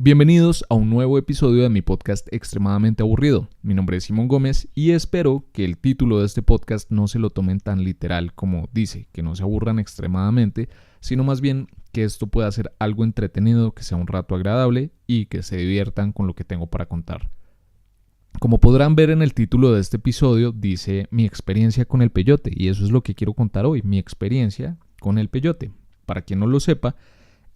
Bienvenidos a un nuevo episodio de mi podcast Extremadamente Aburrido. Mi nombre es Simón Gómez y espero que el título de este podcast no se lo tomen tan literal como dice, que no se aburran extremadamente, sino más bien que esto pueda ser algo entretenido, que sea un rato agradable y que se diviertan con lo que tengo para contar. Como podrán ver en el título de este episodio, dice mi experiencia con el peyote, y eso es lo que quiero contar hoy, mi experiencia con el peyote. Para quien no lo sepa,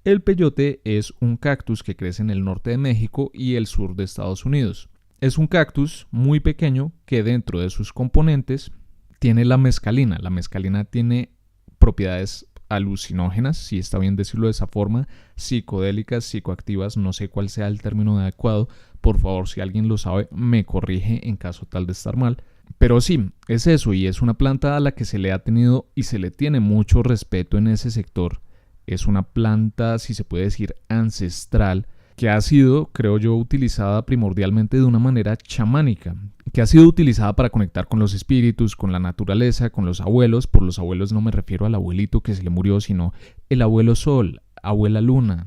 el peyote es un cactus que crece en el norte de México y el sur de Estados Unidos. Es un cactus muy pequeño que dentro de sus componentes tiene la mescalina. La mescalina tiene propiedades alucinógenas, si está bien decirlo de esa forma, psicodélicas, psicoactivas, no sé cuál sea el término adecuado. Por favor, si alguien lo sabe, me corrige en caso tal de estar mal. Pero sí, es eso, y es una planta a la que se le ha tenido y se le tiene mucho respeto en ese sector. Es una planta, si se puede decir, ancestral, que ha sido, creo yo, utilizada primordialmente de una manera chamánica, que ha sido utilizada para conectar con los espíritus, con la naturaleza, con los abuelos. Por los abuelos no me refiero al abuelito que se le murió, sino el abuelo sol, abuela luna,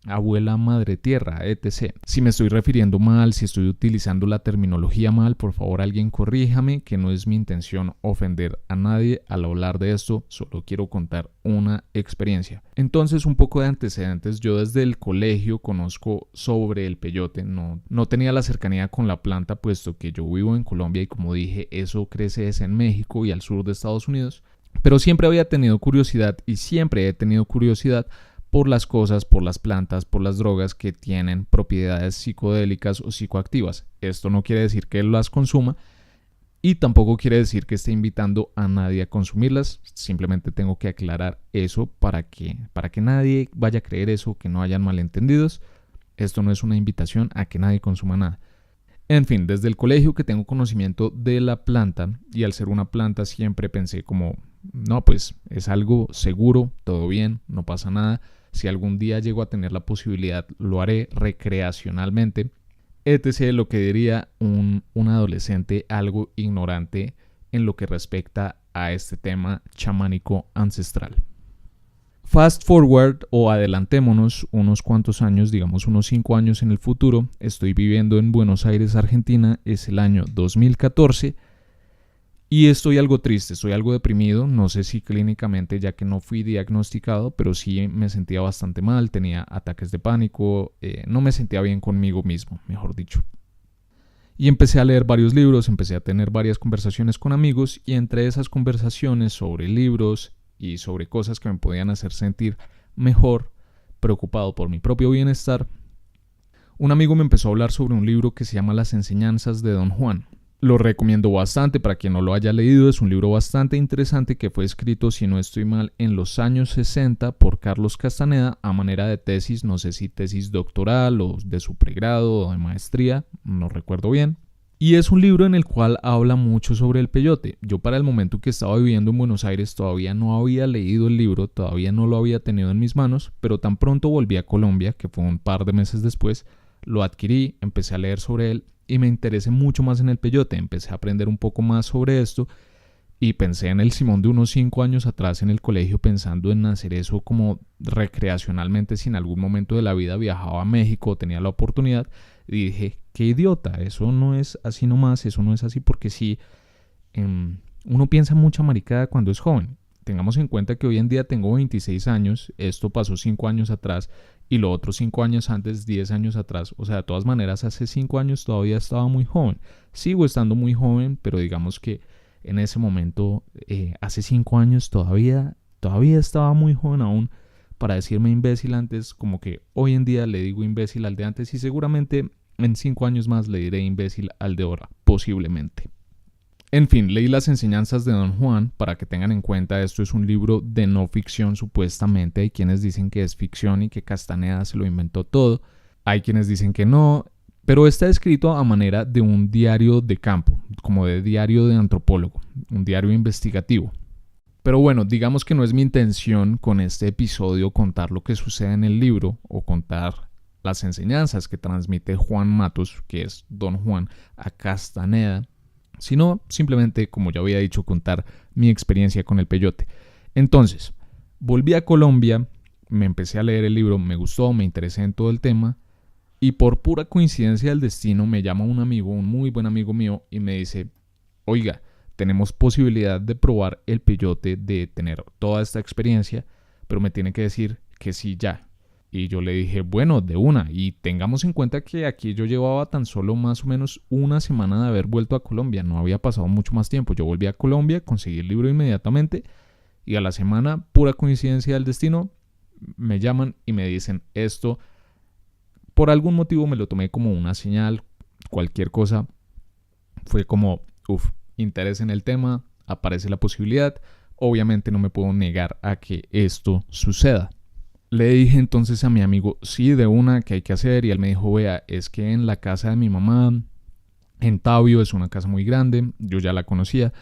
abuela madre tierra, etc. Si me estoy refiriendo mal, si estoy utilizando la terminología mal, por favor alguien corríjame, que no es mi intención ofender a nadie al hablar de esto, solo quiero contar una experiencia. Entonces, un poco de antecedentes. Yo desde el colegio conozco sobre el peyote, no tenía la cercanía con la planta, puesto que yo vivo en Colombia y, como dije, eso crece en México y al sur de Estados Unidos, pero siempre había tenido curiosidad y siempre he tenido curiosidad por las cosas, por las plantas, por las drogas que tienen propiedades psicodélicas o psicoactivas. Esto no quiere decir que las consuma y tampoco quiere decir que esté invitando a nadie a consumirlas. Simplemente tengo que aclarar eso para que nadie vaya a creer eso, que no hayan malentendidos. Esto no es una invitación a que nadie consuma nada. En fin, desde el colegio que tengo conocimiento de la planta, y al ser una planta siempre pensé como, no, pues es algo seguro, todo bien, no pasa nada. Si algún día llego a tener la posibilidad, lo haré recreacionalmente, etc. Lo que diría un adolescente algo ignorante en lo que respecta a este tema chamánico ancestral. Fast forward o adelantémonos unos cuantos años, digamos unos 5 años en el futuro. Estoy viviendo en Buenos Aires, Argentina, es el año 2014 y estoy algo triste, estoy algo deprimido. No sé si clínicamente, ya que no fui diagnosticado, pero sí me sentía bastante mal, tenía ataques de pánico, no me sentía bien conmigo mismo, mejor dicho. Y empecé a leer varios libros, empecé a tener varias conversaciones con amigos, y entre esas conversaciones sobre libros y sobre cosas que me podían hacer sentir mejor, preocupado por mi propio bienestar, un amigo me empezó a hablar sobre un libro que se llama Las enseñanzas de Don Juan. Lo recomiendo bastante para quien no lo haya leído. Es un libro bastante interesante que fue escrito, si no estoy mal, en los años 60 por Carlos Castaneda a manera de tesis, no sé si tesis doctoral o de su pregrado o de maestría, no recuerdo bien. Y es un libro en el cual habla mucho sobre el peyote. Yo, para el momento que estaba viviendo en Buenos Aires, todavía no había leído el libro, todavía no lo había tenido en mis manos, pero tan pronto volví a Colombia, que fue un par de meses después, lo adquirí, empecé a leer sobre él y me interesé mucho más en el peyote. Empecé a aprender un poco más sobre esto y pensé en el Simón de unos 5 años atrás en el colegio, pensando en hacer eso como recreacionalmente si en algún momento de la vida viajaba a México, tenía la oportunidad, y dije, qué idiota, eso no es así nomás, eso no es así porque sí, uno piensa mucha maricada cuando es joven. Tengamos en cuenta que hoy en día tengo 26 años, esto pasó 5 años atrás y lo otro 5 años antes, 10 años atrás. O sea, de todas maneras, hace 5 años todavía estaba muy joven. Sigo estando muy joven, pero digamos que en ese momento, hace 5 años todavía estaba muy joven aún para decirme imbécil antes, como que hoy en día le digo imbécil al de antes y seguramente en 5 años más le diré imbécil al de ahora, posiblemente. En fin, leí Las enseñanzas de Don Juan. Para que tengan en cuenta, esto es un libro de no ficción supuestamente. Hay quienes dicen que es ficción y que Castaneda se lo inventó todo. Hay quienes dicen que no, pero está escrito a manera de un diario de campo, como de diario de antropólogo, un diario investigativo. Pero bueno, digamos que no es mi intención con este episodio contar lo que sucede en el libro o contar las enseñanzas que transmite Juan Matus, que es Don Juan, a Castaneda, sino simplemente, como ya había dicho, contar mi experiencia con el peyote. Entonces, volví a Colombia, me empecé a leer el libro, me gustó, me interesé en todo el tema, Y por pura coincidencia del destino me llama un amigo, un muy buen amigo mío, y me dice, oiga, tenemos posibilidad de probar el peyote, de tener toda esta experiencia, pero me tiene que decir que sí ya. Y yo le dije, bueno, de una. Y tengamos en cuenta que aquí yo llevaba tan solo más o menos una semana de haber vuelto a Colombia. No había pasado mucho más tiempo. Yo volví a Colombia, conseguí el libro inmediatamente. Y a la semana, pura coincidencia del destino, me llaman y me dicen esto. Por algún motivo me lo tomé como una señal, cualquier cosa. Fue como, interés en el tema, aparece la posibilidad. Obviamente no me puedo negar a que esto suceda. Le dije entonces a mi amigo, sí, de una, que hay que hacer. Y él me dijo, vea, es que en la casa de mi mamá, en Tabio, es una casa muy grande, yo ya la conocía.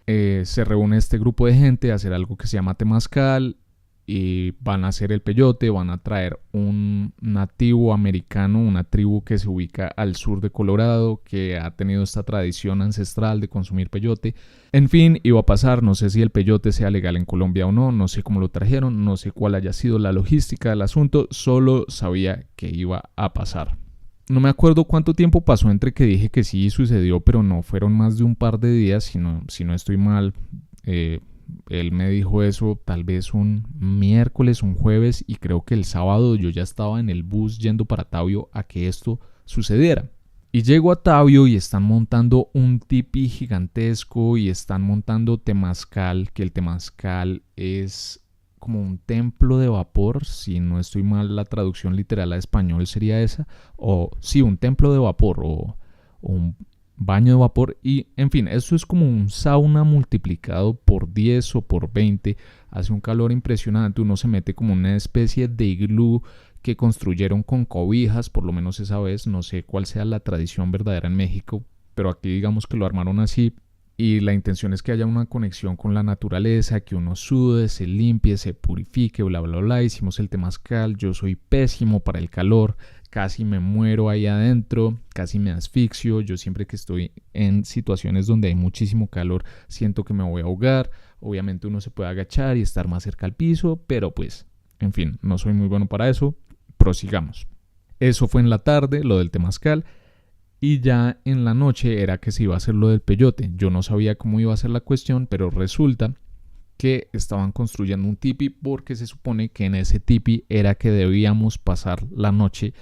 Se reúne este grupo de gente a hacer algo que se llama temazcal. Y van a hacer el peyote, van a traer un nativo americano, una tribu que se ubica al sur de Colorado, que ha tenido esta tradición ancestral de consumir peyote. En fin, iba a pasar, no sé si el peyote sea legal en Colombia o no, no sé cómo lo trajeron, no sé cuál haya sido la logística del asunto, solo sabía que iba a pasar. No me acuerdo cuánto tiempo pasó entre que dije que sí sucedió, pero no fueron más de un par de días, si no estoy mal. Él me dijo eso tal vez un miércoles, un jueves, y creo que el sábado yo ya estaba en el bus yendo para Tabio a que esto sucediera. Y llego a Tabio y están montando un tipi gigantesco y están montando temazcal, que el temazcal es como un templo de vapor, si no estoy mal la traducción literal a español sería esa, o sí, un templo de vapor o un baño de vapor. Y en fin, esto es como un sauna multiplicado por 10 o por 20, hace un calor impresionante, uno se mete como una especie de iglú que construyeron con cobijas, por lo menos esa vez, no sé cuál sea la tradición verdadera en México, pero aquí digamos que lo armaron así. Y la intención es que haya una conexión con la naturaleza, que uno sude, se limpie, se purifique, bla, bla, bla. Hicimos el temazcal, yo soy pésimo para el calor, casi me muero ahí adentro, casi me asfixio. Yo siempre que estoy en situaciones donde hay muchísimo calor, siento que me voy a ahogar. Obviamente uno se puede agachar y estar más cerca al piso, pero pues, en fin, no soy muy bueno para eso. Prosigamos. Eso fue en la tarde, lo del temazcal. Y ya en la noche era que se iba a hacer lo del peyote. Yo no sabía cómo iba a ser la cuestión, pero resulta que estaban construyendo un tipi porque se supone que en ese tipi era que debíamos pasar la noche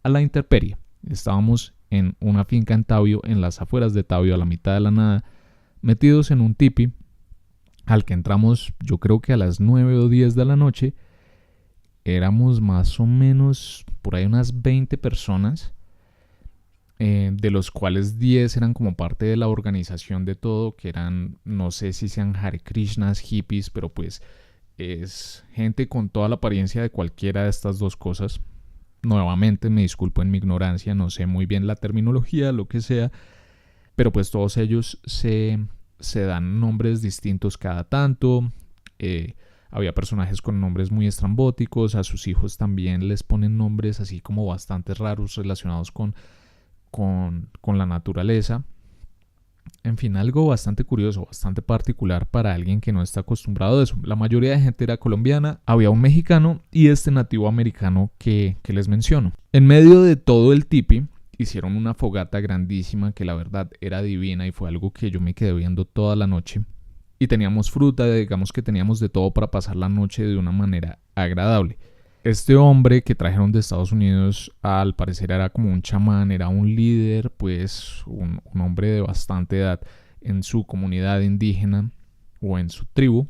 a la intemperie. Estábamos en una finca en Tabio, en las afueras de Tabio, a la mitad de la nada, metidos en un tipi al que entramos yo creo que a las 9 o 10 de la noche. Éramos más o menos por ahí unas 20 personas. De los cuales 10 eran como parte de la organización de todo, que eran, no sé si sean Hare Krishnas, hippies, pero pues es gente con toda la apariencia de cualquiera de estas dos cosas. Nuevamente me disculpo en mi ignorancia, no sé muy bien la terminología, lo que sea, pero pues todos ellos se dan nombres distintos cada tanto. Había personajes con nombres muy estrambóticos, a sus hijos también les ponen nombres así como bastante raros relacionados con la naturaleza. En fin, algo bastante curioso, bastante particular para alguien que no está acostumbrado a eso. La mayoría de gente era colombiana, había un mexicano y este nativo americano que les menciono. En medio de todo el tipi hicieron una fogata grandísima que la verdad era divina y fue algo que yo me quedé viendo toda la noche. Y teníamos fruta, digamos que teníamos de todo para pasar la noche de una manera agradable. Este hombre que trajeron de Estados Unidos al parecer era como un chamán, era un líder, pues un hombre de bastante edad en su comunidad indígena o en su tribu.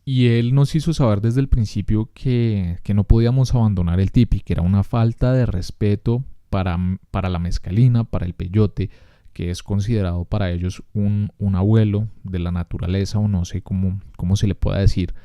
Y él nos hizo saber desde el principio que no podíamos abandonar el tipi, que era una falta de respeto para la mezcalina, para el peyote, que es considerado para ellos un abuelo de la naturaleza o no sé cómo se le pueda decir.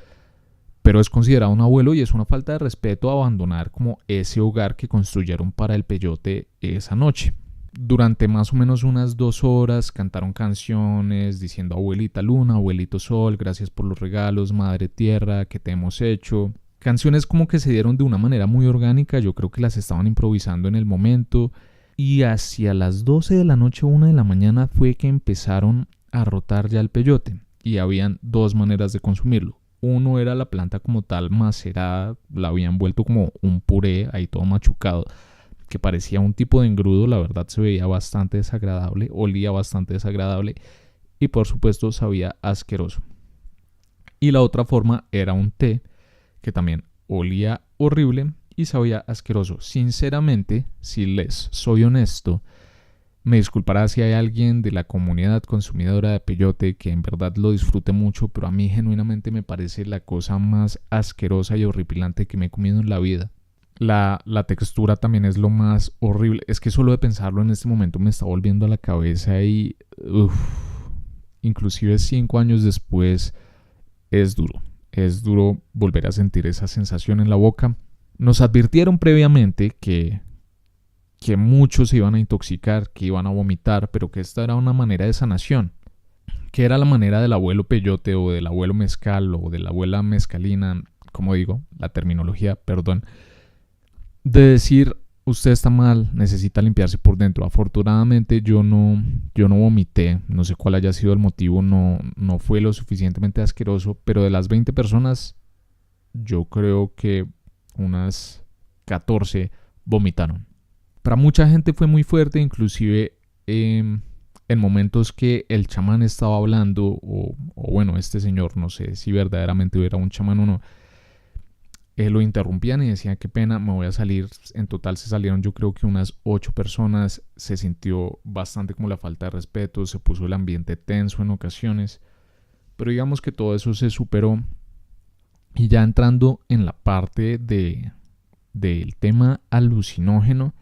Pero es considerado un abuelo y es una falta de respeto abandonar como ese hogar que construyeron para el peyote esa noche. Durante más o menos unas 2 horas cantaron canciones diciendo abuelita luna, abuelito sol, gracias por los regalos, madre tierra, ¿qué te hemos hecho? Canciones como que se dieron de una manera muy orgánica, yo creo que las estaban improvisando en el momento. Y hacia las 12 de la noche, 1 de la mañana fue que empezaron a rotar ya el peyote. Y habían 2 maneras de consumirlo. Uno era la planta como tal macerada, la habían vuelto como un puré, ahí todo machucado, que parecía un tipo de engrudo, la verdad se veía bastante desagradable, olía bastante desagradable y por supuesto sabía asqueroso. Y la otra forma era un té que también olía horrible y sabía asqueroso. Sinceramente, si les soy honesto, me disculpará si hay alguien de la comunidad consumidora de peyote que en verdad lo disfrute mucho, pero a mí genuinamente me parece la cosa más asquerosa y horripilante que me he comido en la vida. La textura también es lo más horrible. Es que solo de pensarlo en este momento me está volviendo a la cabeza y inclusive 5 años después es duro. Es duro volver a sentir esa sensación en la boca. Nos advirtieron previamente que muchos se iban a intoxicar, que iban a vomitar, pero que esta era una manera de sanación, que era la manera del abuelo peyote o del abuelo mezcal o de la abuela mezcalina, como digo, la terminología, perdón, de decir, usted está mal, necesita limpiarse por dentro. Afortunadamente yo no vomité, no sé cuál haya sido el motivo, no fue lo suficientemente asqueroso, pero de las 20 personas, yo creo que unas 14 vomitaron. Para mucha gente fue muy fuerte, inclusive en momentos que el chamán estaba hablando, o bueno, este señor, no sé si verdaderamente era un chamán o no, lo interrumpían y decían qué pena, me voy a salir. En total se salieron yo creo que unas 8 personas, se sintió bastante como la falta de respeto, se puso el ambiente tenso en ocasiones, pero digamos que todo eso se superó. Y ya entrando en la parte del tema alucinógeno,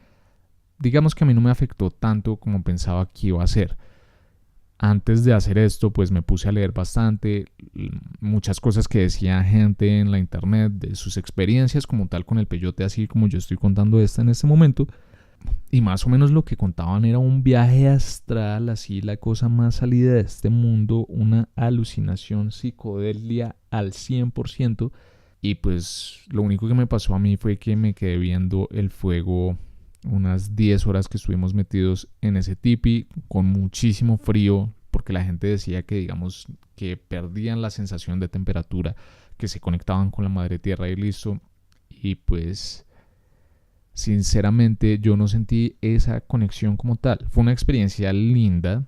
digamos que a mí no me afectó tanto como pensaba que iba a ser. Antes de hacer esto, pues me puse a leer bastante, muchas cosas que decía gente en la internet, de sus experiencias como tal con el peyote, así como yo estoy contando esta en este momento. Y más o menos lo que contaban era un viaje astral, así la cosa más salida de este mundo, una alucinación psicodelia al 100%. Y pues lo único que me pasó a mí fue que me quedé viendo el fuego unas 10 horas que estuvimos metidos en ese tipi con muchísimo frío, porque la gente decía que digamos que perdían la sensación de temperatura, que se conectaban con la madre tierra y listo. Y pues sinceramente yo no sentí esa conexión como tal. Fue una experiencia linda,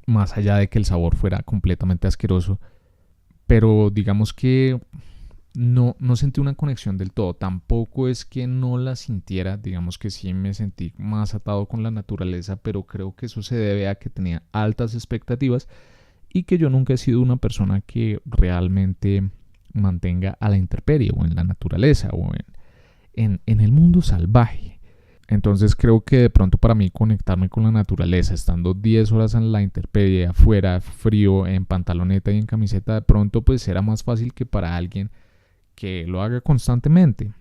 más allá de que el sabor fuera completamente asqueroso, pero digamos que no sentí una conexión del todo. Tampoco es que no la sintiera, digamos que sí me sentí más atado con la naturaleza, pero creo que eso se debe a que tenía altas expectativas y que yo nunca he sido una persona que realmente mantenga a la intemperie o en la naturaleza o en el mundo salvaje. Entonces creo que de pronto para mí conectarme con la naturaleza, estando 10 horas en la intemperie, afuera, frío, en pantaloneta y en camiseta, de pronto pues era más fácil que para alguien que lo haga constantemente.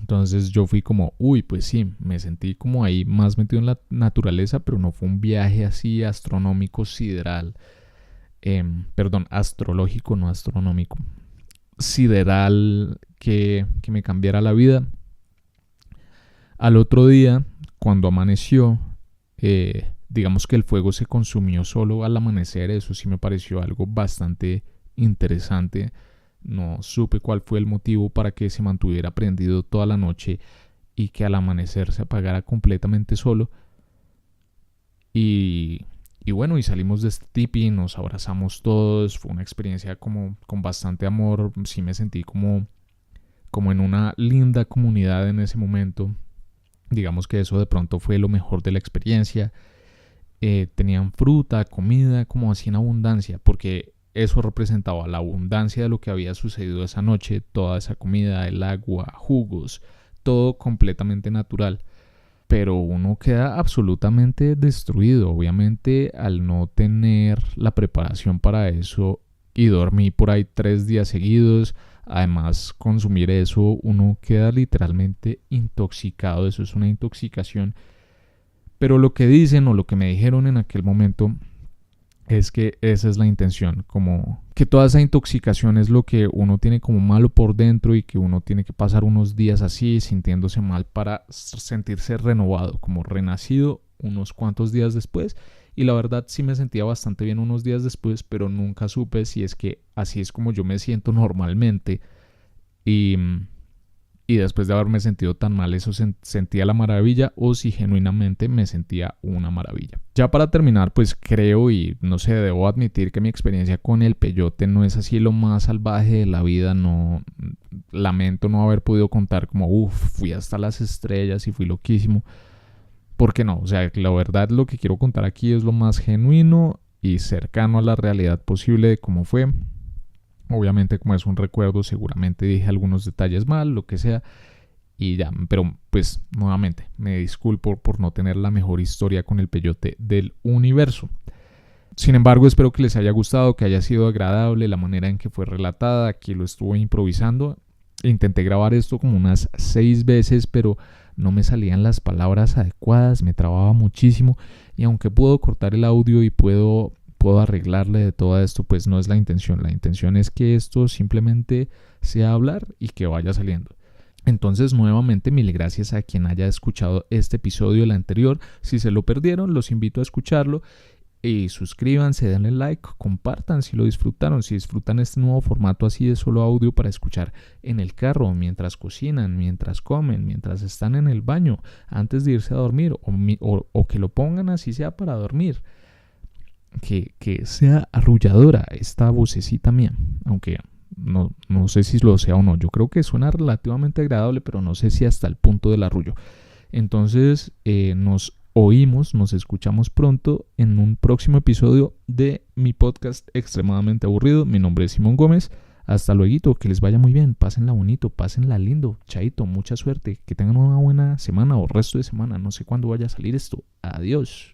Entonces yo fui como, pues sí, me sentí como ahí más metido en la naturaleza, pero no fue un viaje así astronómico, sideral. Perdón, astrológico, no astronómico. Sideral que me cambiara la vida. Al otro día, cuando amaneció, digamos que el fuego se consumió solo al amanecer. Eso sí me pareció algo bastante interesante. No supe cuál fue el motivo para que se mantuviera prendido toda la noche y que al amanecer se apagara completamente solo. Y bueno, y salimos de este tipi, nos abrazamos todos. Fue una experiencia como con bastante amor. Sí me sentí como en una linda comunidad en ese momento. Digamos que eso de pronto fue lo mejor de la experiencia. Tenían fruta, comida, como así en abundancia, porque eso representaba la abundancia de lo que había sucedido esa noche, toda esa comida, el agua, jugos, todo completamente natural. Pero uno queda absolutamente destruido, obviamente, al no tener la preparación para eso y dormí por ahí 3 días seguidos. Además, consumir eso, uno queda literalmente intoxicado, eso es una intoxicación. Pero lo que dicen o lo que me dijeron en aquel momento es que esa es la intención, como que toda esa intoxicación es lo que uno tiene como malo por dentro y que uno tiene que pasar unos días así sintiéndose mal para sentirse renovado, como renacido unos cuantos días después. Y la verdad sí me sentía bastante bien unos días después, pero nunca supe si es que así es como yo me siento normalmente. Y y después de haberme sentido tan mal, eso sentía la maravilla o si genuinamente me sentía una maravilla. Ya para terminar, pues creo y no sé, debo admitir que mi experiencia con el peyote no es así lo más salvaje de la vida. No, lamento no haber podido contar como, fui hasta las estrellas y fui loquísimo. ¿Por qué no? O sea, la verdad lo que quiero contar aquí es lo más genuino y cercano a la realidad posible de cómo fue. Obviamente, como es un recuerdo, seguramente dije algunos detalles mal, lo que sea, y ya. Pero pues nuevamente me disculpo por no tener la mejor historia con el peyote del universo. Sin embargo, espero que les haya gustado, que haya sido agradable la manera en que fue relatada, que lo estuve improvisando. Intenté grabar esto como unas 6 veces, pero no me salían las palabras adecuadas, me trababa muchísimo, y aunque puedo cortar el audio y puedo arreglarle de todo esto, pues no es la intención. La intención es que esto simplemente sea hablar y que vaya saliendo. Entonces, nuevamente, mil gracias a quien haya escuchado este episodio, el anterior. Si se lo perdieron, los invito a escucharlo. Y suscríbanse, denle like, compartan si lo disfrutaron, si disfrutan este nuevo formato así de solo audio para escuchar en el carro, mientras cocinan, mientras comen, mientras están en el baño, antes de irse a dormir, o que lo pongan así sea para dormir. Que sea arrulladora esta vocecita mía, aunque no sé si lo sea o no. Yo creo que suena relativamente agradable, pero no sé si hasta el punto del arrullo. Entonces nos escuchamos pronto en un próximo episodio de mi podcast Extremadamente Aburrido. Mi nombre es Simón Gómez. Hasta luego, que les vaya muy bien, pásenla bonito, pásenla lindo, chaito, mucha suerte, que tengan una buena semana o resto de semana, no sé cuándo vaya a salir esto. Adiós.